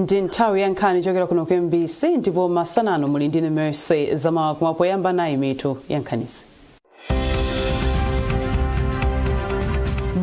Ndi nthawi ya nkhani chokera kuno ku MBC ndipo masanano muli ndine Mercy zamawa kumapoyamba nayi mitu ya nkhanisi.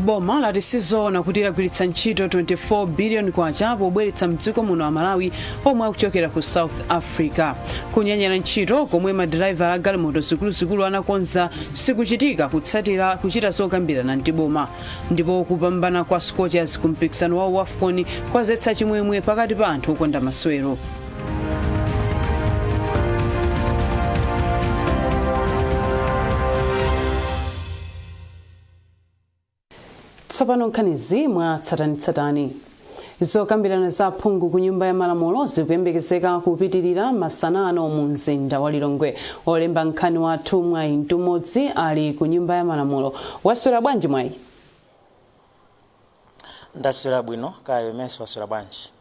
Boma lati sizoona kuti lagwiritsa ntchito 24 billion kwacha pobweretsa mdziko muno wa Malawi omwe akuchokera ku South Africa. Kunyanyira ntchito komwe madriver a galimoto zikuluzikulu anakonza sikuchitika kutsatira kuchita zokambirana ndi boma. Ndipo kupambana kwa Scorchers ku mpikisano wa AFCON kwazetsa chimwemwe pakati pa anthu okonda masewero. Tsopano nkhani mwa tsatanitsatani. Zokambirana za phungu ku nyumba ya malamulo zikuyembekezeka kupitirira masanano mu mzinda wa Lilongwe. Olemba nkhani wathu Mwayi Ntumodzi ali ku nyumba ya malamulo. Waswera bwanji Mwayi? Ndaswera bwino kayo Mercy waswera bwanji.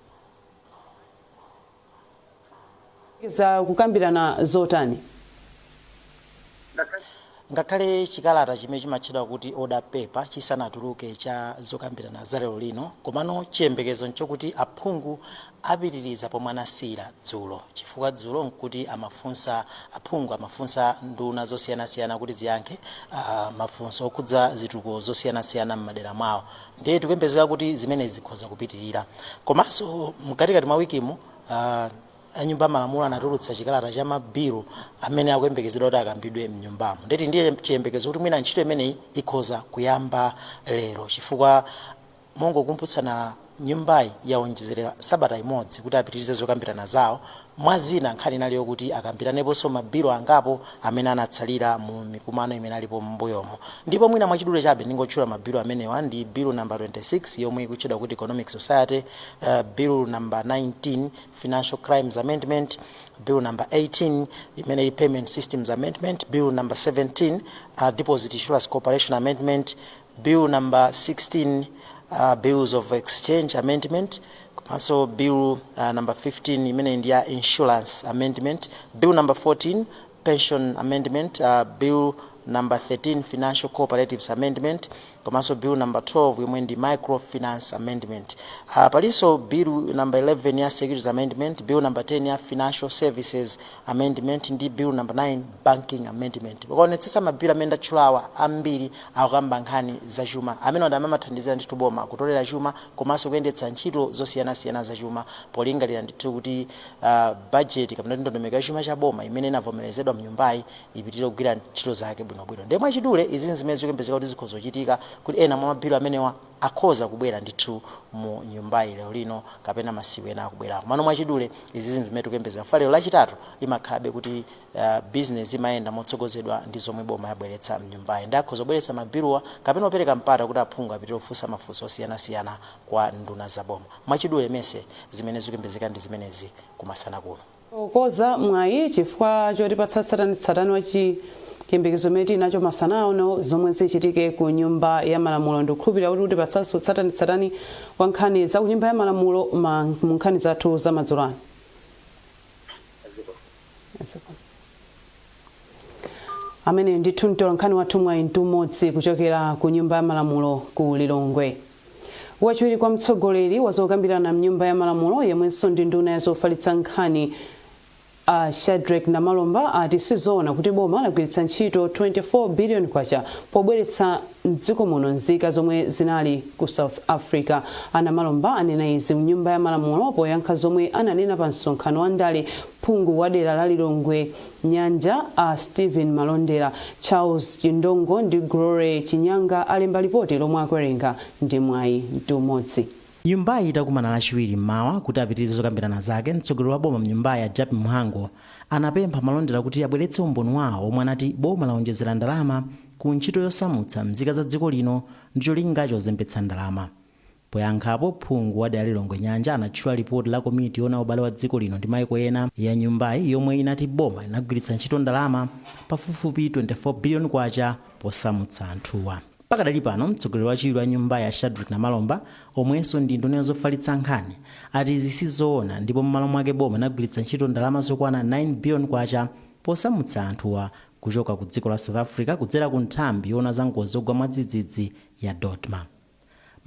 Za kukambirana zotani? Ngakhale chikalata chimene chimatchedwa kuti order paper chisanatuluke cha zokambirana za lero lino, komano chiyembekezo nchokuti aphungu apitiriza pomwe anasiyira dzulo. Chifukwa dzulo nkuti aphungu amafunsa nduna zosiyanasiyana kuti ziyankhe mafunso okudza zitukuko zosiyanasiyana m'madera mwawo. Ndiye tikuyembekeza kuti zimene zikhoza kupitirira. Komanso mkatikati mwa wikimu anyumba malamulo anatulutsa chikalata cha mabilu amene akuyembekezedwa kuti akambidwe mnyumbamo. Ndeti ndiye chiyembekezo kuti mwina ntchito imeneyi ikhoza kuyamba lero, chifukwa mongokumbutsana nyumbayi yaonjezera sabata imodzi kuti apitirize zokambirana zawo. Mwazina nkhani inaliyo kuti akambiraneponso mabilu angapo amene anatsalira mu mikumano imene alipo m'mbuyomo. Ndipo mwina mwachidule chabe ndingotchula mabilu amenewa ndi bill number 26 yomwe ikutchedwa kuti Economic Society, bill number 19 Financial Crimes Amendment, bill number 18 imene Payment Systems Amendment, bill number 17 Deposit Insurance Corporation Amendment, bill number 16 Bills of Exchange Amendment, also bill number 15 imene India Insurance Amendment, bill number 14 Pension Amendment, bill number 13 Financial Cooperatives Amendment, also bill number 12 imene ndi Microfinance Amendment. Paliso bill number 11 ya Securities Amendment, bill number 10 ya Financial Services Amendment, ndi bill number 9 Banking Amendment. Kuonetsetsa mabill amene ndatchulawa ambiri akukamba nkhani za chuma amene amathandizira ndithu boma kutolera chuma komanso kuyendetsa ntchito zosiyanasiyana za chuma polingalira ndithu kuti budget kapena ndondomeko ya chuma cha boma imene inavomerezedwa mnyumbayi ipitirire kugwira ntchito zake bwinobwino. Ndiye mwachidule izi zimene zikuyembezeka kuti zikhoza kuchitika kuti ena mwa mabilu amenewa akhoza kubwera ndithu mu nyumbayi lero lino kapena masiku ena akubwera. Mano mwachidule izi zimene tikuyembezeka fa lero lachitatu imakhalabe kuti business imayenda motsogozedwa ndi zomwe boma yabweretsa mnyumbayi. Ndi akhoza kubweretsa mabiluwa kapena opereka mpata kuti aphungu apitire kufunsa mafunso osiyanasiyana kwa nduna za boma. Mwachidule mese zimene zikuyembezeka ndi zimenezi kumasana kuno. Okoza Mwayi chifukwa choti patsatsanitsatani wachi chiyembekezo meti nacho masana ono zomwe zichitike ku nyumba ya malamulo ndikukhulupirira kuti patsanso tsatanitsatani wa nkhani za ku nyumba ya malamulo mu nkhani zathu za madzulani. Amene ndithu mtola nkhani wathu Mwayi Ntumodzi kuchokera ku nyumba ya malamulo ku Lilongwe. Wachiwiri kwa mtsogoleri wazokambirana mnyumba ya malamulo yemwenso ndi nduna ya zofalitsa nkhani Shadrack na Malomba ati sizoona kuti boma lagwiritsa ntchito 24 billion kwacha pobweretsa mdziko muno nzika zomwe zinali ku South Africa. Ana Malomba anena izi mnyumba ya malamulo poyankha zomwe ananena pa msonkhano wa ndale phungu wa dera la Lilongwe Nyanja Stephen Malondera. Charles Chindongo ndi Glory Chinyanga alemba ripoti lomwe akuwerenga ndi Mwayi Ntumodzi. Nyumbayi itakumana lachiwiri mmawa kuti apitirize zokambirana zake. Mtsogoleri wa boma mnyumbayi a Japi Mhango anapempha Malondera kuti abweretse umboni wawo omwe anati boma laonjezera ndalama ku ntchito yosamutsa mzika za dziko lino ndi cholinga chozembetsa ndalama. Poyankhapo phungu wa dera la Lilongwe Nyanja anatchula ripoti la komiti yona ubale wa dziko lino ndi mayiko ena ya nyumbayi yomwe inati boma linagwiritsa ntchito ndalama pafupifupi 24 billion kwacha posamutsa anthuwa. Pakadali pano mtsogoleri wachiwiri wa nyumba ya Shadrack na Malomba omwenso ndi nduna zofalitsa nkhani ati izi sizoona ndipo m'malo mwake boma linagwiritsa ntchito ndalama zokwana 9 billion kwacha posamutsa anthuwa kuchoka ku dziko la South Africa kudzera ku nthambi yona za ngozi zogwa mwadzidzidzi ya Dotma.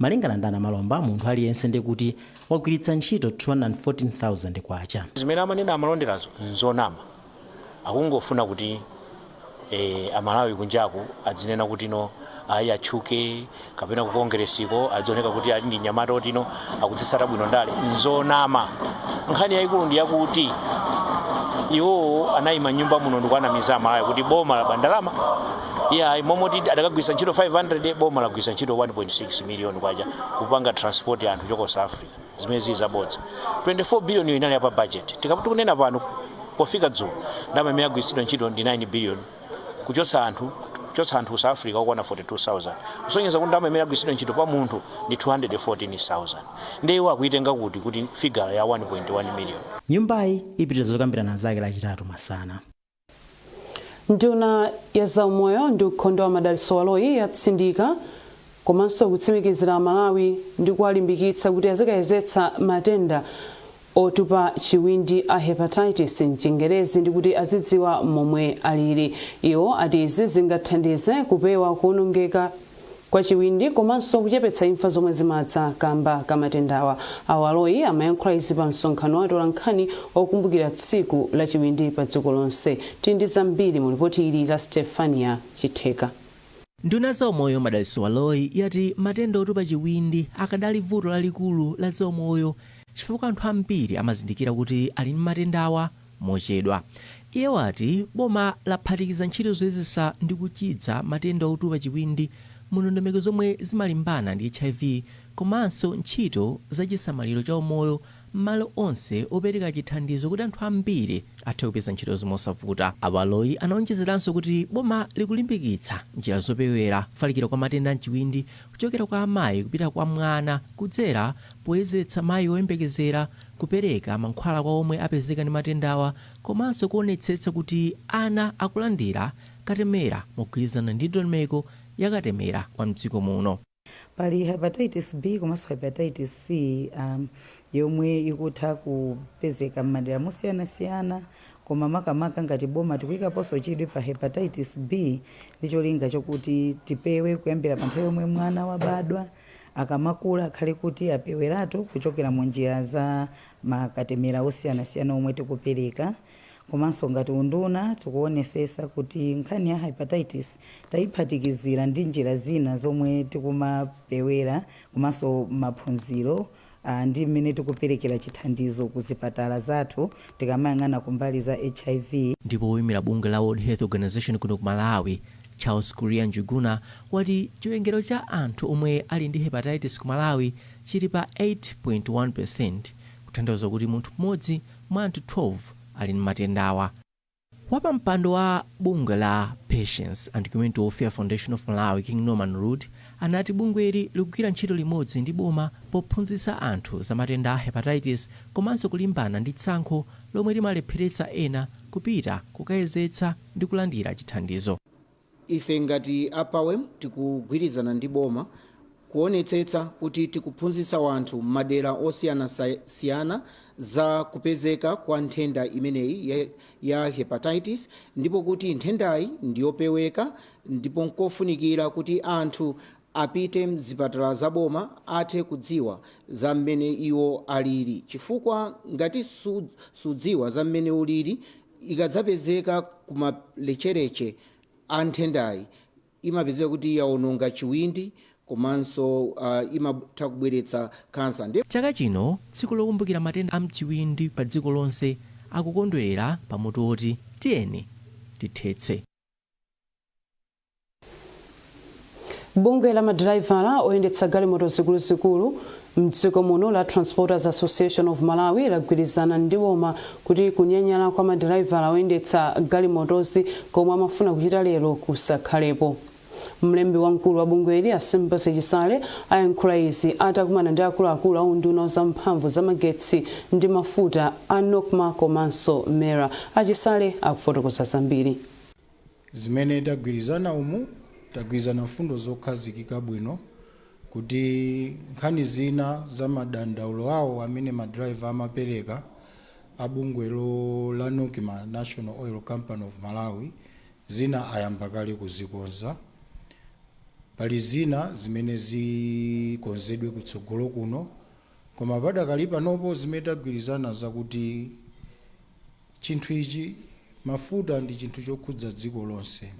malingana ndi Malomba munthu aliyense ndi kuti wagwiritsa ntchito 214,000 kwacha. Zimene amanena amalonderazo nzonama akungofuna kuti Amalawi kunjaku adzinena kuti no ayi atchuke kapena ku kongeresiko adzioneka kuti ali ndi nyamata oti no akudzitsata bwino ndale nzonama. Nkhani yayikulu ndi yakuti iwo anayima nyumba muno ndikwanamiza Amalawi kuti boma la bandalama momoti adakagwisa ntchito 500 boma lagwisa ntchito 1.6 million kwacha kupanga transport ya anthu choko South Africa zimene zizabodza 24 billion inali apa budget tikakunena pano pofika dzulo ndama imene yagwisidwa ntchito ndi 9 billion kuchotsa anthu South Africa okwana 42,000 kusonyeza kuti ndama imene yagwisidwa ntchito pa munthu ndi 214,000 ndiwo akuitenga kuti figure ya 1.1 million. Nyumbayi ipitiriza zokambirana zake lachitatu masana. Nduna ya zaumoyo ndi ukhondo wa madalitso waloyi yatsindika komanso kutsimikizira Malawi ndi kuwalimbikitsa kuti azikayezetsa matenda otupa chiwindi a hepatitis mchingerezi ndi kuti azidziwa momwe alili. Iwo ati izi zingathandize kupewa kuonongeka kwa chiwindi komanso kuchepetsa imfa zomwe zimadza kamba kamatendawa. Awaloyi amayankhula izi pa msonkhano wa Nkhani wakukumbukira tsiku la chiwindi pa dziko lonse. Tindi zambiri mu ripoti ili la Stefania Chitheka. Nduna zaumoyo madalitso waloyi yati matenda otupa chiwindi akadali vuto lalikulu la zaumoyo chifukwa anthu ambiri amazindikira kuti ali ndi matendawa mochedwa. Iye wati boma laphatikiza ntchito zoyezesa ndi kuchitsa matenda otupa chiwindi mundondomeko zomwe zimalimbana ndi HIV komanso ntchito zachisamaliro cha umoyo m'malo onse opereka chithandizo kuti anthu ambiri athe kupeza ntchito zimosavuta. Awaloyi anaonjezeranso kuti boma likulimbikitsa njira zopewera kufalikira kwa matenda mchiwindi kuchokera kwa amayi kupita kwa mwana kudzera poyezetsa mayi oyembekezera, kupereka mankhwala kwa omwe apezeka ndi matendawa komanso kuonetsetsa kuti ana akulandira katemera mogwirizana ndi ndondomeko yakatemera kwa mdziko muno. Pali hepatitis B komanso hepatitis C yomwe ikutha kupezeka m'madera mosiyanasiyana koma makamaka ngati boma tikuyikaponso chidwi pa hepatitis B ndi cholinga chokuti tipewe kuyambira pa nthawi yomwe mwana wabadwa akamakula akhale kuti apeweratu kuchokera mu njira za makatemera osiyanasiyana omwe tikupereka. Komanso ngati unduna tikuonesesa kuti nkhani ya hepatitis tayiphatikizira ndi njira zina zomwe tikumapewera komanso maphunziro ndi mmene tikuperekera chithandizo kuzipatala zathu tikamayang'ana kumbali za HIV. Ndipo woyimira bungwe la World Health Organization kuno ku Malawi Charles Kuria Njuguna wati chiwerengero cha anthu omwe ali ndi hepatitis ku Malawi chili pa 8.1%, kutanthauza kuti munthu mmodzi mwa anthu 12 ali ndi matendawa. Wapa mpando wa bungwe la Patients and Community Welfare Foundation of Malawi King Norman Rood anati bungweli likugwira ntchito limodzi ndi boma pophunzitsa anthu za matenda a hepatitis komanso kulimbana ndi tsankho lomwe limalepheretsa ena kupita kukayezetsa ndi kulandira chithandizo. Ife ngati apawem tikugwirizana ndi boma kuonetsetsa kuti tikuphunzitsa wanthu madera osiyanasiyana za kupezeka kwa nthenda imeneyi ya hepatitis ndipo kuti nthendayi ndiyopeweka ndipo nkofunikira kuti anthu apite mzipatala za boma athe kudziwa za mmene iwo alili chifukwa ngati sudziwa za mmene ulili ikadzapezeka kumalechereche a nthendayi imapezeka kuti yaononga chiwindi komanso imatha kubweretsa kansa. Chaka chino tsiku lokumbukira matenda a mchiwindi pa dziko lonse akukondwerera pamutu oti tiyeni tithetse. Bungwe la madraivala oyendetsa galimoto zikuluzikulu mdziko muno la Transporters Association of Malawi lagwirizana ndi boma kuti kunyanyala kwa madraivala oyendetsa galimotozi komwe amafuna kuchita lero kusakhalepo. Mlembi wamkulu wa bungweli Sympathy Chisale ayankhula izi atakumana ndi akuluakulu a unduna za mphamvu za magetsi ndi mafuta a Nokma komanso Mera. Achisale akufotokoza zambiri. Zimene tagwirizana umu tagwirizana mfundo zokhazikika bwino kuti nkhani zina za madandaulo awo amene madriver amapereka abungwelo la Nokma National Oil Company of Malawi zina ayamba kale kuzikonza. pali zina zimene zikonzedwe kutsogolo kuno, koma padakali panopo zimene tagwirizana zakuti chinthu ichi mafuta ndi chinthu chokhudza dziko lonse.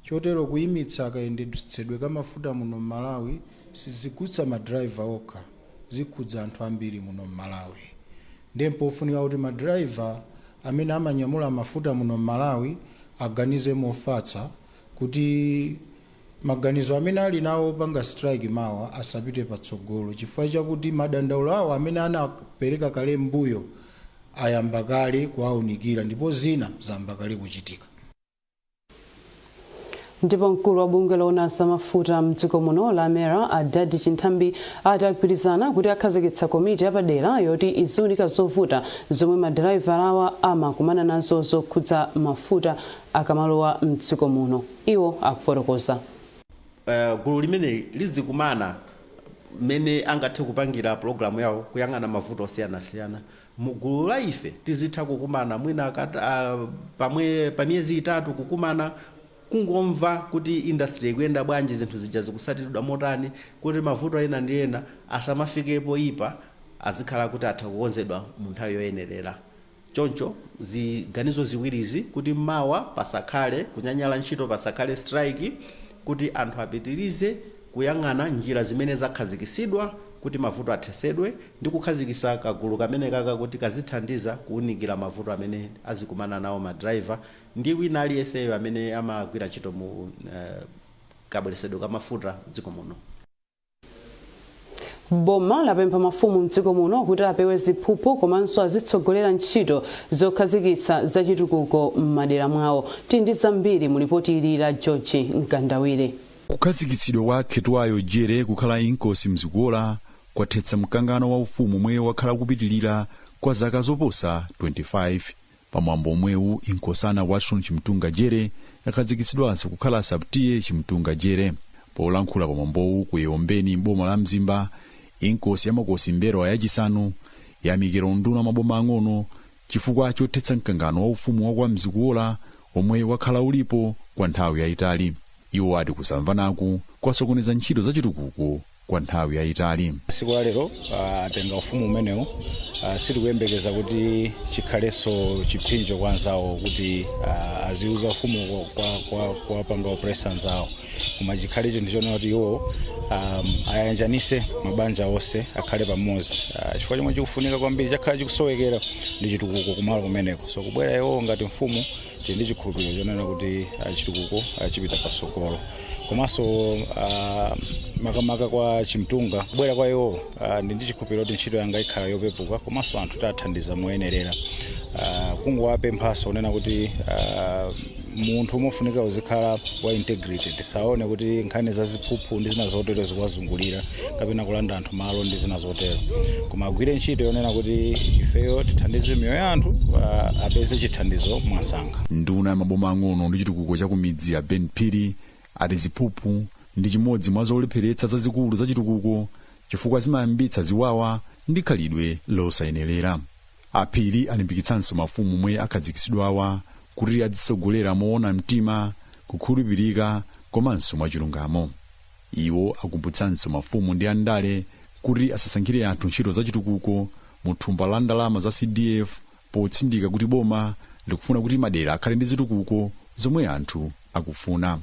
Chotero kuyimitsa kayendetsedwe ka mafuta muno Malawi sizikutsa madrayiva okha, zikhudza anthu ambiri muno Malawi. Ndipo pofunika kuti madrayiva amene amanyamula mafuta muno Malawi aganize mofatsa kuti maganizo amene ali nawo panga strike mawa asapite patsogolo, chifukwa chakuti madandaulo awo amene anapereka kale mbuyo ayamba kale kuwaunikira ndipo zina zamba kale kuchitika. Ndipo mkulu wa bungwe loona za mafuta mdziko muno la Mera Adadi Chinthambi atagwirizana kuti akhazikitsa komiti yapadera yoti iziunika zovuta zomwe madrayiva amakumana nazo zokhudza mafuta akamalowa mdziko muno. Iwo akufotokoza. Gulu limene lizikumana mene angathe kupangira programu yawo kuyang'ana mavuto osiyana-siyana. Mugulu la ife tizitha kukumana mwina pa miyezi 3 kukumana kungomva kuti industry ikuyenda bwanji, zinthu zija zikusatidwa motani, kuti mavuto ena ndi ena asamafikepo ipa azikhala kuti atha kukonzedwa mu nthawi yoyenerera. Choncho ziganizo ziwirizi kuti mawa pasakhale kunyanyala ntchito, pasakhale strike, kuti anthu apitirize kuyang'ana njira zimene zakhazikisidwa kuti mavuto athesedwe ndi kukhazikisa kagulu kamene kaka kuti kazithandiza kuunikira mavuto amene azikumana nawo madrayiva ndi wina aliyenseyo amene amagwira ntchito mu kabweresedwe ka mafuta mdziko muno. Boma lapempha mafumu mdziko muno kuti apewe ziphuphu komanso azitsogolera ntchito zokhazikitsa zachitukuko m'madera mwawo. Tindi zambiri mu ripoti ili la George Nkandawire. Kukhazikitsidwa kwa khetwayo jere kukhala inkosi mzikuola kwathetsa mkangano wa ufumu mwe wakhala kupitilira kwa zaka zoposa 25. Pamwambo mwewu inkosana Watson Chimtunga jere yakhazikitsidwanso kukhala sabtiye Chimtunga jere. Polankhula pamwambowu kuyombeni boma la Mzimba, inkosi yamakosi Mberwa yachisanu yamikira unduna maboma ang'ono chifukwa chothetsa mkangano wa ufumu wa kwa mzikuola omwe wakhala ulipo kwa nthawi yayitali. Iwo ati kusamvanaku kwasokoneza ntchito zachitukuko kwa nthawi yayitali. Siku lero atenga ufumu umenewu sitikuyembekeza kuti chikhalenso chipinjo kwa nzawo kuti aziuza ufumu kwa panga operations zawo, koma chikhale chinthu chonena kuti iwo ayanjanise mabanja onse akhale pamodzi. Chifukwa chomwe chikufunika kwambiri chakhala chikusowekera ndi chitukuko kumalo kumeneko. So kubwera iwo ngati mfumu ndi chikhulupiriro chonena kuti chitukuko chipita pasogolo. Komanso makamaka kwa Chimtunga kubwera kwa iwo ndi chikhulupiriro kuti ntchito yanga ikhala yopepuka, komanso anthu tathandiza moyenerera. Kungowapemphaso unena kuti munthu umofunika uzikhala wa integrity, tisaone kuti nkhani za ziphuphu ndi zina zotero zikuwazungulira kapena kulanda anthu malo ndi zina zotero, koma agwire ntchito yonena kuti ifeyo tithandize miyoyo ya anthu apeze chithandizo mwasankha. Nduna ya maboma ang'ono ndi chitukuko cha kumidzi ya Ben Phiri ati ziphuphu ndi chimodzi mwa zolepheretsa zazikulu za chitukuko chifukwa zimayambitsa ziwawa ndi khalidwe losayenerera. Aphiri alimbikitsanso mafumu mwe akhazikitsidwawa kuti azitsogolera moona mtima, kukhulupirika komanso mwachilungamo. Iwo akumbutsanso mafumu ndi andale kuti asasankhire anthu ntchito zachitukuko mu thumba la ndalama za CDF potsindika kuti boma likufuna kuti madera akhale ndi zitukuko zomwe anthu akufuna.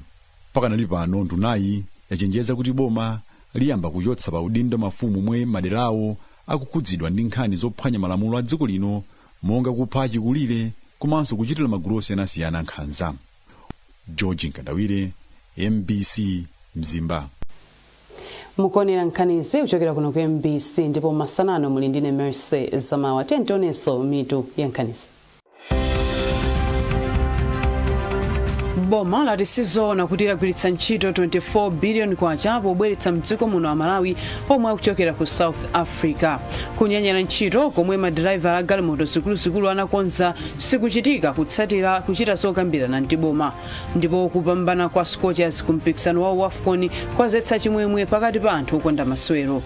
Pakanali pano ndunayi yachenjeza kuti boma liyamba kuchotsa pa udindo mafumu mwe maderawo akukhudzidwa ndi nkhani zophwanya malamulo a dziko lino monga kupha achikulire komanso kuchitira magulu osiyanasiyana nkhanza. George Nkandawire, MBC Mzimba. Mukonera nkhanizi kuchokera kuno ku MBC ndipo masanano muli ndine Mercy Zamawa. Tentoneso mitu ya nkhanizi. Boma lati sizoona kuti lagwiritsa ntchito 24 billion kwacha pobweretsa mdziko muno wa Malawi omwe akuchokera ku South Africa. Kunyanyala ntchito komwe madrayiva a galimoto zikuluzikulu anakonza sikuchitika kutsatira kuchita zokambirana ndi boma. Ndipo kupambana kwa Scorchers ku mpikisano wa AFCON kwazetsa chimwemwe pakati pa anthu okonda masewero.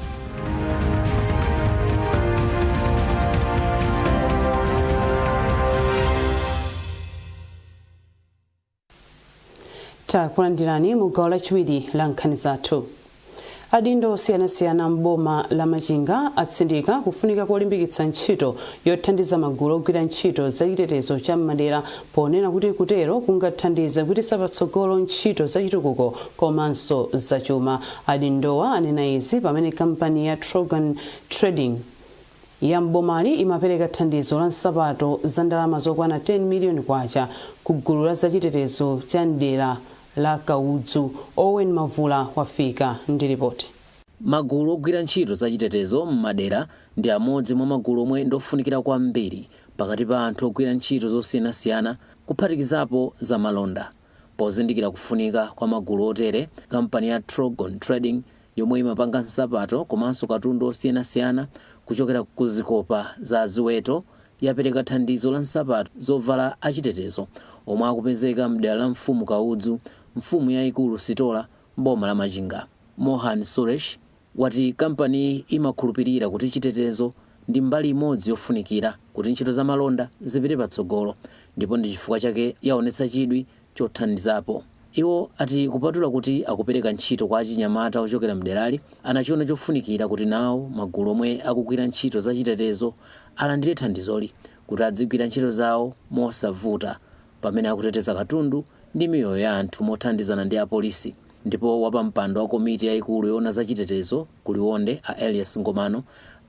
takulandirani mu gawo lachiwiri la nkhani zathu. Adindo osiyanasiyana mboma la Machinga atsindika kufunika kolimbikitsa ntchito yothandiza magulu ogwira ntchito zachitetezo cha m'madera ponena kuti kutero kungathandize kuti sapatsogolo ntchito zachitukuko komanso zachuma. Adindowa anena izi pamene kampani ya Trogan Trading ya mbomali imapereka thandizo la nsapato za ndalama zokwana 10 miliyoni kwacha ku gulu la zachitetezo cha ndera la Kaudzu. Owen Mavula wafika ndi ripoti. Magulu ogwira ntchito zachitetezo m'madera ndi amodzi mwa magulu omwe ndofunikira kwambiri pakati pa anthu ogwira ntchito zosiyanasiyana kuphatikizapo za malonda. Pozindikira kufunika kwa magulu otere, kampani ya Trogon Trading yomwe imapanga nsapato komanso katundu osiyanasiyana kuchokera ku zikopa za ziweto yapereka thandizo la nsapato zovala achitetezo omwe akupezeka mdera la mfumu Kaudzu, mfumu yayikulu Sitola, mboma la Machinga. Mohan Suresh wati kampani imakhulupirira kuti chitetezo ndi mbali imodzi yofunikira kuti ntchito za malonda zipite patsogolo, ndipo ndi chifukwa chake yaonetsa chidwi chothandizapo. Iwo ati kupatula kuti akupereka ntchito kwa achinyamata ochokera mderali, anachiona chofunikira kuti nawo magulu omwe akugwira ntchito za chitetezo alandire thandizoli kuti adzigwira ntchito zawo mosavuta pamene akuteteza katundu ndi miyoyo ya anthu mothandizana ndi apolisi. Ndipo wapampando wa komiti yayikulu yoona za chitetezo kuliwonde a Elias Ngomano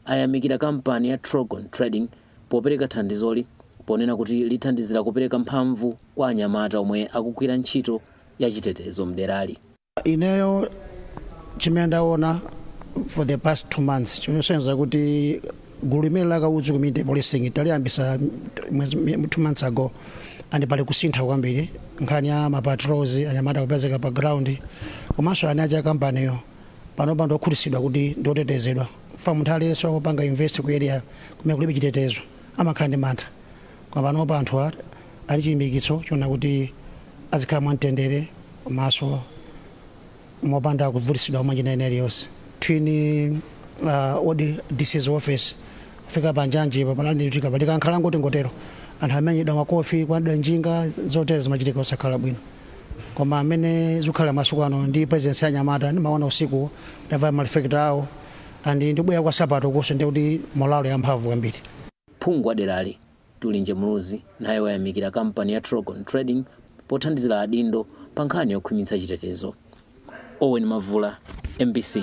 ayamikira kampani ya Trogon Trading popereka thandizoli ponena kuti lithandizira kupereka mphamvu kwa anyamata omwe akugwira ntchito ya chitetezo mderali. Ineyo chimene ndaona for the past 2 months chimesenza kuti gulu limene la Kaudzu Community Policing taliyambisa 2 months ago and pali kusintha kwambiri nkhani ya mapatrols anyamata kupezeka pa ground komanso ani aja kampaniyo panopa ndokhulisidwa kuti ndotetezedwa famu nthalenso akupanga invest ku area kumene kulibe chitetezo amakhala ndi mantha kwa panopa anthu ali chilimbikitso chona kuti azikhala mwamtendere komanso mopanda kuvutisidwa mwachina ina iliyonse. Twini odi DC's office kufika panjanji panali ndichitika palika nkhala ngoti ngotero anthu amenyedwa makofi kwadwa njinga zotere zimachitika osakhala bwino, koma amene zikhala masuku ano ndi presence ya nyamata ndimaona usiku ndava malifekta awo andi ndibwera kwa sapato kuso ndi kuti molalo ya mphamvu kwambiri. Phungu aderali Tulinje Muluzi naye wayamikira kampani ya Trogon Trading pothandizira adindo pa nkhani yokhwimitsa chitetezo. Owen Mavula, MBC.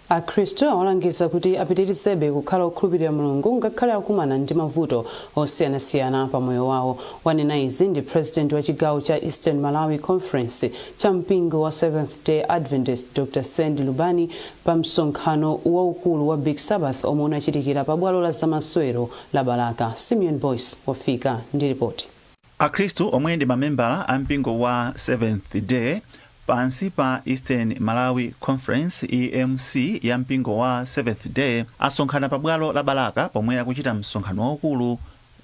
Akhristu awalangiza kuti apitirizebe kukhala okhulupirira Mulungu ngakhale akumana ndi mavuto osiyanasiyana pa moyo wawo. Wanena izi ndi president wa chigawo cha Eastern Malawi Conference cha mpingo wa Seventh Day Adventist Dr. Sandy Lubani pa msonkhano waukulu wa Big Sabbath omwe unachitikira pa bwalo la zamasewero la Balaka. Simeon Boyce wafika ndi ripoti. Akhristu omwe ndi mamembala a mpingo wa Seventh Day pansi pa Eastern Malawi Conference EMC ya mpingo wa Seventh Day asonkhana pa bwalo la Balaka pomwe akuchita msonkhano waukulu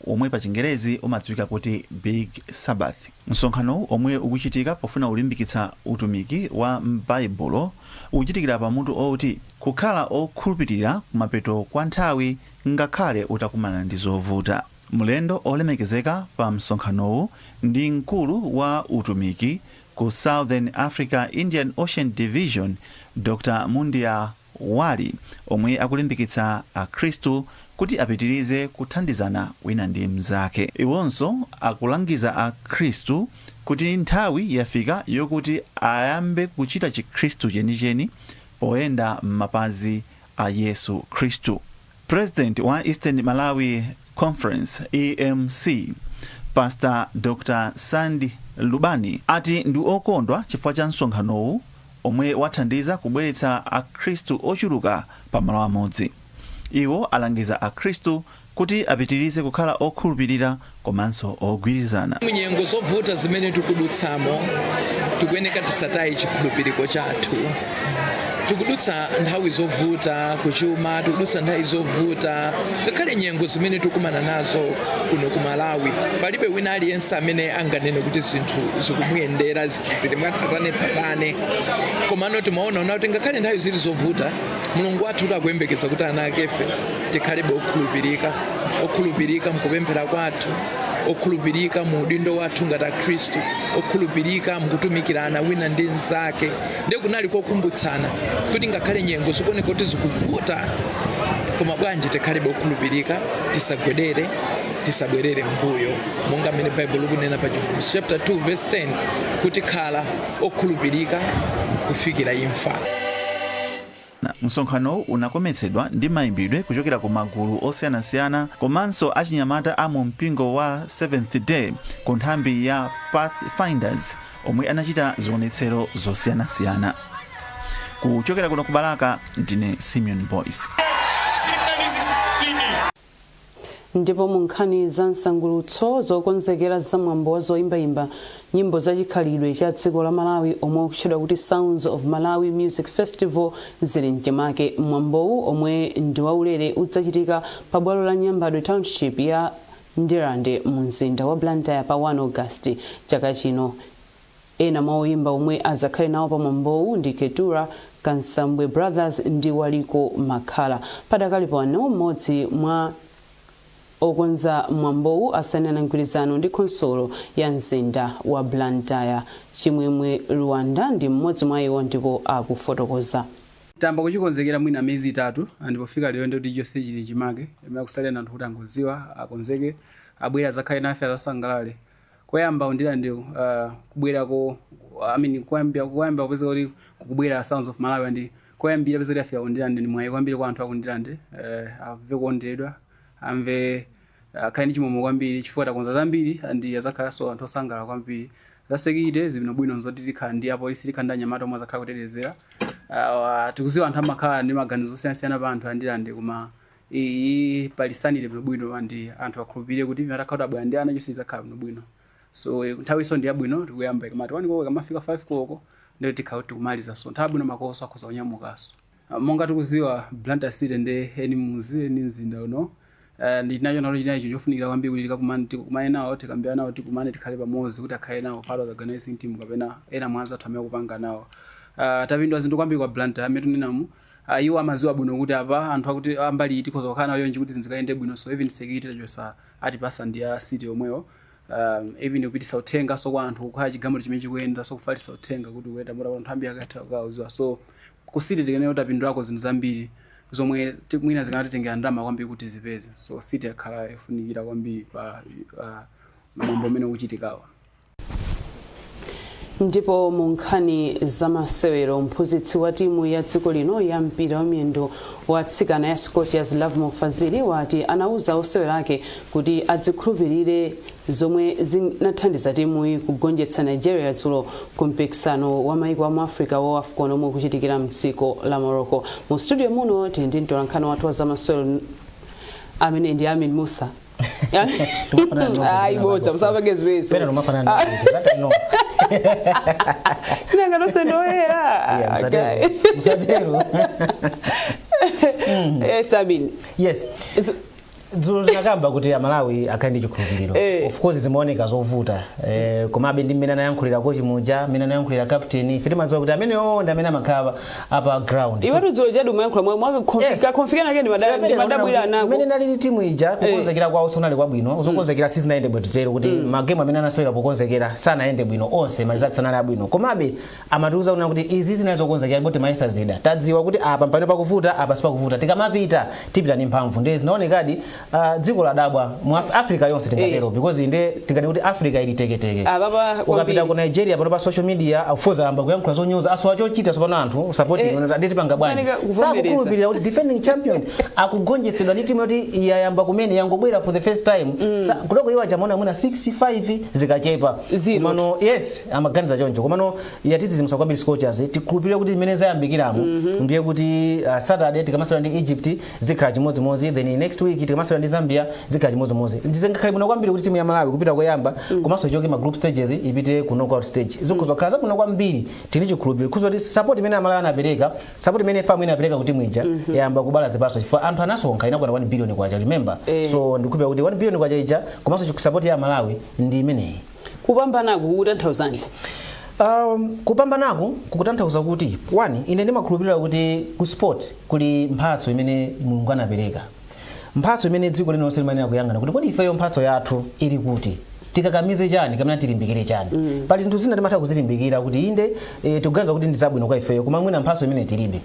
omwe pa Chingerezi umadziwika kuti Big Sabbath. Msonkhano omwe ukuchitika pofuna ulimbikitsa utumiki wa m'Baibulo ukuchitikira pamutu oti kukhala okhulupirira kumapeto kwa nthawi ngakhale utakumana ndi zovuta. Mulendo olemekezeka pa msonkhanowu ndi mkulu wa utumiki ku Southern Africa Indian Ocean Division Dr. Mundia Wali omwe akulimbikitsa Akhristu kuti apitirize kuthandizana wina ndi mnzake. Iwonso akulangiza Akhristu kuti nthawi yafika yokuti ayambe kuchita chikhristu chenicheni poyenda m'mapazi a Yesu Khristu. President wa Eastern Malawi Conference EMC Pastor Dr. Sandy Lubani ati ndi okondwa chifukwa cha msonkhanowu omwe wathandiza kubweretsa Akhristu ochuluka pa malo amodzi. Iwo alangiza Akhristu kuti apitirize kukhala okhulupirira komanso ogwirizana. Munyengo zovuta zimene tikudutsamo tikuyeneka tisataye chikhulupiriro chathu. Tikudutsa nthawi zovuta kuchuma, tikudutsa nthawi zovuta ngakhale nyengo zimene tikumana nazo kuno ku Malawi palibe wina aliyense amene anganene kuti zinthu zikumuyendera zili mwatsatanetsatane, komano timaona kuti ngakhale nthawi zili zovuta Mulungu wathu akuyembekeza kuti ana akefe tikhalebe okhulupirika mkupemphera kwathu, okhulupirika mu udindo wathu ngati akhristu, okhulupirika mukutumikirana wina ndi mnzake. Ndiye kunali kokumbutsana kuti ngakhale nyengo zikuoneka kuti zikuvuta, koma bwanji tikhalebe okhulupirika, tisabwerere mbuyo, monga mmene Bible likunena pa Chivumbulutso chapter 2 verse 10 kuti khala okhulupirika kufikira imfa. Msonkhano unakometsedwa ndi mayimbidwe kuchokera ku magulu osiyanasiyana komanso achinyamata a mu mpingo wa Seventh Day ku nthambi ya Pathfinders omwe anachita zionetsero zosiyanasiyana. Kuchokera kuno ku Balaka, ndine Simeon Boyce. Ndipo mu nkhani za nsangulutso zokonzekera zamwambo wa zoyimbayimba nyimbo zachikhalidwe cha dziko la Malawi omwe ukutchedwa kuti Sounds of Malawi Music Festival zili mchemake. Mwambowu omwe ndi waulere udzachitika pa bwalo la Nyambadwe Township ya Ndirande mu mzinda wa Blantyre pa 1 August chaka chino. Ena mwa oyimba omwe azakhale nawo pa mwambowu ndi Ketura Kansambwe Brothers ndi Waliko Makhala. Padakali pano mmodzi mwa okonza mwambowu asanena mgwirizano ndi konsolo ya mzinda wa Blantyre. Chimwemwe Rwanda ndi mmodzi mwa iwo ndipo akufotokoza. Tamba kuchikonzekera mwina miyezi 3 ndipo fika lero ndi chonse chili chimake imene kusalira anthu kuti angodziwa akonzeke abwera zakhale nafe azasangalale. Koyamba ndira ndi kubwerako kuyamba kupeza kuti kubwera Sounds of Malawi ndi koyambira peza kuti afika kundira ndi mwayi kwambiri kwa anthu akundira ndi ave kondedwa amve kaini chimomo kwambiri chifukwa takonza zambiri ndi yazakhala so anthu osangala kwambiri zasekite zibino bwino nzoti tikhala ndi apo isi tikhala ndanyamata omwe azakhala kutetezera tikuziwa anthu amakhala ndi maganizo osiyanasiyana pa anthu andira ndi koma palisanire bwino ndi anthu akhulupirire kuti atakhala abwera ndi ana chonse izakhala bwino. So nthawi iso ndi yabwino tikuyamba kamati wani koko kamafika 5 koko ndio tikhala tikumaliza so nthawi bwino makoso akhoza kunyamukaso. Monga tikuziwa Blantyre City ndi eni muzi eni mzinda uno ndinacho nalo chinacho chofunikira kwambiri kuti tikumane nawo tikambira nawo tikumane tikhale pamodzi kuti akhale nawo part of the organizing team kapena ena mwanza athu amene kupanga nawo. Tapindwa zinthu kwambiri kwa Blantyre amene tuninamu iwo amaziwa bwino kuti apa anthu akuti ambali tikhoza kukhala nayo nje kuti zinzikaende bwino so even security tachosa atipasa ndi ya city omweyo. Even upitisa uthenga so kwa anthu kukhala chigamulo chimene chikuyenda so kufalitsa uthenga kuti wenda mura anthu ambiri akatha kuziwa so kusiti tikenera tapindwako zinthu zambiri zomwe mwina zikanatitengera ndalama kwambiri kuti zipeze so city yakhala ifunikira kwambiri pa mambo amene akuchitikawa. Ndipo mu nkhani za masewero mphunzitsi wa timu ya dziko lino ya mpira wa miyendo wa atsikana ya Scorchers Love Mofazili wati anauza osewera ake kuti adzikhulupirire zomwe zinathandiza timu kugonjetsa Nigeria dzulo ku mpikisano wa maiko a Africa wa AFCON omwe kuchitikira mdziko la Morocco. Mu studio muno ndi mtolankhani wathu wa za masewero amene ndi Amin Musa. Ai boza musabageze beso. Pena nomafana ndi that I know. Sinanga no sendoera. Musadero. Yes, Amin. Yes. Dzulo tinakamba kuti Malawi akaindi chikhulupiriro. Of course zimaoneka zovuta. Komabe ndi mmene anayankhulira coach muja, mmene anayankhulira captain, fiti maziwa kuti amene ndi amene amakhala apa ground. Iwatu dzulo jadu mayankhula mwaka konfika nake ndi madabwira anako. Mmene nali timu ija kukonzekera kwawo sonali kwabwino, uzokonzekera sizinaende bwetero kuti magame amene anasewera pokonzekera sanaende bwino onse malizati sanali abwino. Komabe amatiuza una kuti izi zinazokonzekera bote maisa zida. Tadziwa kuti apa pano pakuvuta apa sipakuvuta. Tikamapita tipita ndi mphamvu. Ndi zinaonekadi dziko la dabwa mu Africa yonse tingatero because inde tingati kuti Africa ili teketeke. Ukapita ku Nigeria pano pa social media afuza amba kuyankhula zonyoza aso achochita so pano anthu supporting ndeti panga bwanji. Sakukhulupirira kuti defending champion akugonjetsedwa ndi timu yoti yayamba kumene yangobwera for the first time. Kutoko iwa jamona muna 65 zikachepa. Komano yes amaganiza choncho. Komano yatizi zimsakwabiri Scorchers tikhulupirira kuti imene zayambikiramo ndiye kuti Saturday tikamasula ndi Egypt zikhala chimodzimodzi then next week tikamasula ndi Zambia zikhala chimodzimodzi. Ndizengakhale muno kwambiri kuti timu ya Malawi kupita koyamba komanso ichoke ma group stages ipite ku knockout stage. Zikuzokhala zakuno kwambiri tili chikhulupiriro kuzoti support imene Malawi anapereka support imene famu inapereka kuti mwija yamba kubala zipaso chifukwa anthu anasonkha inakwana 1 billion kwacha remember so ndikupira kuti 1 billion kwacha ija komanso support ya Malawi ndi imeneyi. Kupambana kukutanthauza kupambanaku kukutanthauza kuti one ine ndimakhulupirira kuti ku sport kuli mphatso imene Mulungu anapereka. mphatso imene dziko linonse limanena kuyang'ana kuti kodi ifeyo mphatso yathu ili kuti tikakamize chani kapena tilimbikire chani pali zinthu zina timatha kuzilimbikira kuti inde tikuganiza kuti ndi zabwino kwa ifeyo koma mwina mphatso imene tilibe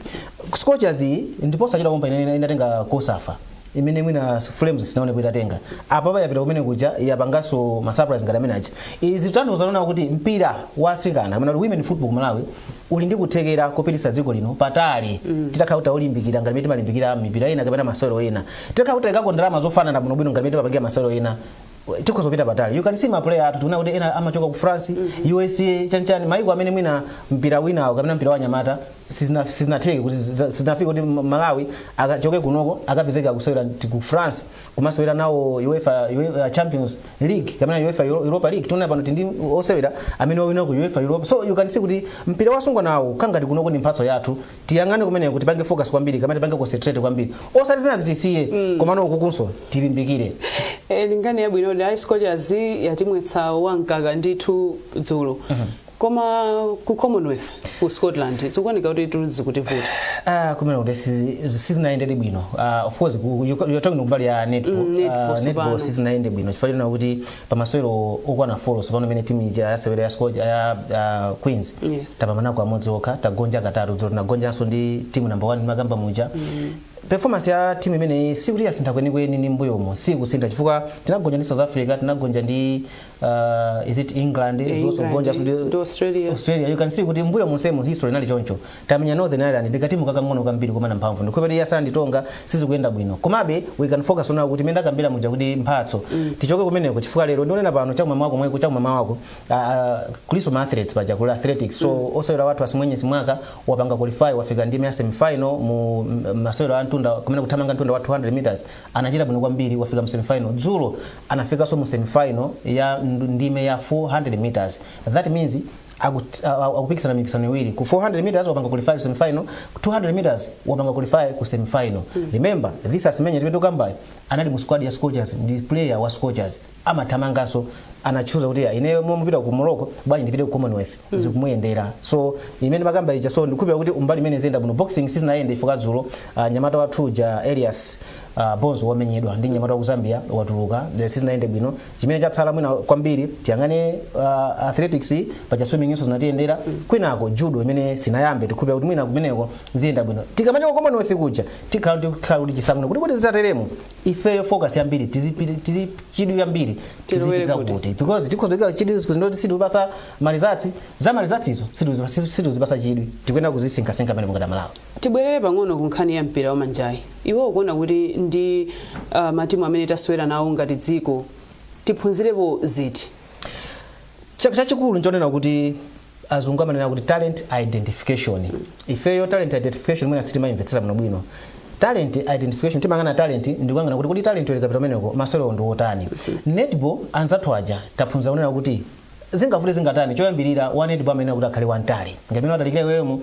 Scorchers iyi ndiposachita kompa inatenga kosafa imene mwina flames sinaone kuti atenga apa yapita kumene kuja yapangaso ma surprise ngati amenaja izi tandiuzaona kuti mpira wa asikana kapena women football ku Malawi uli ndi kuthekera kopitisa dziko lino patali titakhala kuti olimbikira ngati meti malimbikira mipira ina kapena masewero ena titakhala kuti ikako ndalama zofanana bwinobwino ngati meti mapangira masewero ena tikuzopita patali. You can see my player tuna kuti ena amachoka ku France, USA, chanchani maiko amene mwina mpira wina kapena mpira wa nyamata sizinateke kuti sinafika kuti Malawi akachoke kunoko akapezeka kusewera ku France kumasewera nawo UEFA Champions League kapena UEFA Europa League tuna pano tindi osewera amene wina ku UEFA Europa. So you can see kuti mpira wasungwa nawo kangati kunoko ni mphatso yathu tiyangane kumene kuti pange focus kwambiri kamati pange concentrate kwambiri osati zina zitisiye komano kukunso tilimbikire. Nkhani yabwino da Scorchers yatimwetsa wankaka ndithu dzulo. Koma ku Commonwealth ku Scotland zikuoneka kuti tulizi kutivuta. Kumene kuti sizinaendere bwino. Of course you're talking about ya netball sizinaende bwino. Chifukwa kuti pamasewero okwana follow pano mene team ya sewera ya Scorchers ya Queens tapamana kwa modzi okha tagonja katatu dzulo nagonjanso ndi team number 1 magamba muja. Performance ya team imene sikuti yasintha kwenikweni ni mbuyomo sikusintha chifukwa tinagonja ndi South Africa tinagonja ndi is it England also gonja ndi Australia. You can see kuti mbuyo musemo history nali choncho tamenya Northern Ireland ndikatimu kakang'ono kambiri koma na mphamvu ndikupeti yasana nditonga sizikuyenda bwino komabe we can focus on kuti menda kambira muja kuti mphatso tichoke kumeneko chifukwa lero ndionena pano chamwe mwako mweko chamwe mama wako kuliso ma athletes baja kula athletics so osewera watu asimwenye simwaka wapanga qualify wafika ndime ya semi final mu masewera tunda kumene kutamanga tunda wa 200 meters anachita bwino kwambiri wafika mu semi final dzulo anafika so mu semi final ya ndime ya 400 meters. That means akupikisana mipikisano miwili ku 400 meters wapanga qualify semi final 200 meters wapanga qualify ku semi final. Remember this asimenya tipetoka mbayi anali mu squad ya Scorchers ndi player wa Scorchers amatamangaso anachuza kuti ineyo mupita ku Morocco bwanji ndipite ku Commonwealth zikumuyendera so imene makamba ija so ndikupira kuti umbali imene zenda buno boxing sizinaende ifuka dzulo nyamata wathu ja Elias Bonzo wamenyedwa ndi nyamata ku Zambia watuluka sizinaende bwino chimene chatsala mwina kwambiri tiyangane athletics paja swimming inso zinatiyendera kwinako judo imene sinayambe tikupira kuti mwina kumeneko ziyenda bwino tikamanya ku Commonwealth kuja tikhala kuti chisamuno kuti zitateremo ife focus yambiri tizichidwi yambiri tizipita kuti because tikozeka chidwi kuzindoti sidu basa malizatsi za malizatsi sidu zibasa chidwi tikwenda kuzisinka pamene mungata Malawi. Tibwerere pang'ono ku nkhani ya mpira wa manjayi iwo ukuona kuti ndi matimu amene taswera nawo ngati dziko tiphunzirepo ziti chachikulu nchonena kuti azungu amanena kuti talent identification ifeyo talent identification mwina sitima imvetsera bwino talent identification timangana talent ndikuyangana kuti talent ili kapita meneko masolo ndi otani netball anzathu aja taphunza kunena kuti zingavule zingatani choyambirira wa netball amene kuti akhale wantali ngamene watalikira wewe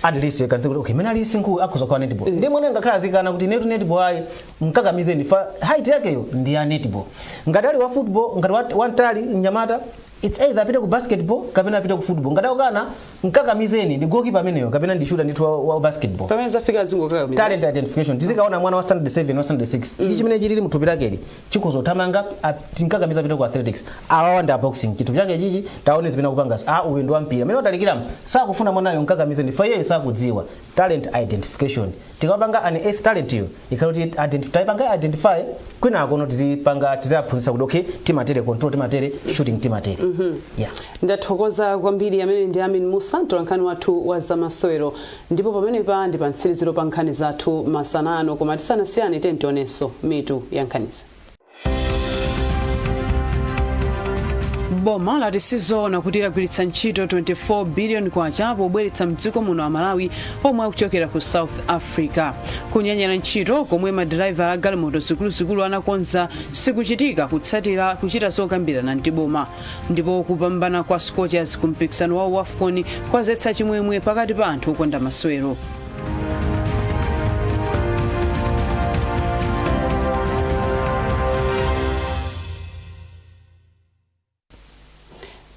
at least you can think okay mena ali single akhoza kwa netball ndi mwene ngakhala zikana kuti netball ayi mkakamizeni fa height yake yo ndi ya netball ngati ali wa football ngati wantali nyamata it's either apite ku basketball kapena apite ku football ngati okana mkakamizeni ndi goalkeeper ameneyo kapena ndi shooter ndithu wa basketball pamene zafika zingokakamiza talent identification tizikaona mwana wa standard 7 wa standard 6 ichi chimene chili muthupi lakeli chikhozo tamanga tinkakamiza apite ku athletics awawanda boxing chithu chake chichi taone zimene kupangasa uyu ndi wampira amene watalikira sakufuna mwanayo mkakamizeni fa yeye sakudziwa talent identification tikapanga an eighth talent yo ikaluti identify kwina akono tizipanga tizaphunzitsa kuti okay timatere control timatere shooting timatere yeah. Ndathokoza kwambiri amene ndi Amin Musanto nkhani wathu wa zamasewero ndipo pamene pa ndi pa mtsiriziro pa nkhani zathu masanano koma tisanasiyane tentionenso mitu ya nkhanizi. Boma latisizoona kuti lagwiritsa ntchito 24 billion kwacha pobweretsa mdziko muno wa Malawi omwe akuchokera ku South Africa. Kunyanyira ntchito komwe madriver a galimoto zikuluzikulu anakonza sikuchitika kutsatira kuchita zokambirana ndi boma ndipo kupambana kwa Scorchers ku mpikisano wa AFCON kwazetsa chimwemwe pakati pa anthu okonda masewero.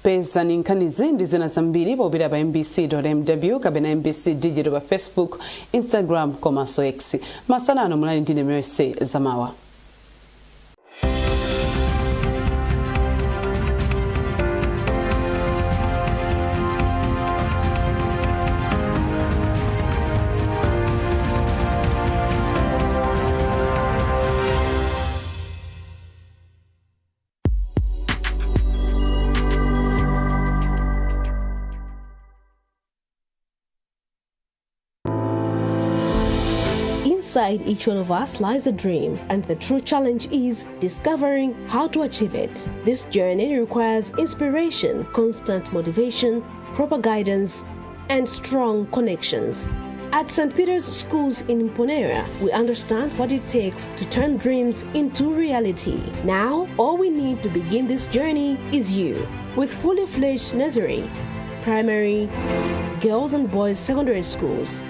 Pesa ni nkhanizi ndi zina zambiri popita pa mbc.mw kapena mbc digital pa Facebook, Instagram komanso X. Masanano mulali ndine Mercy Zamawa. Inside each one of us lies a dream, and the true challenge is discovering how to achieve it. This journey requires inspiration, constant motivation, proper guidance, and strong connections. At St. Peter's Schools in Mponera, we understand what it takes to turn dreams into reality. Now, all we need to begin this journey is you. With fully fledged nursery, primary, girls and boys secondary schools,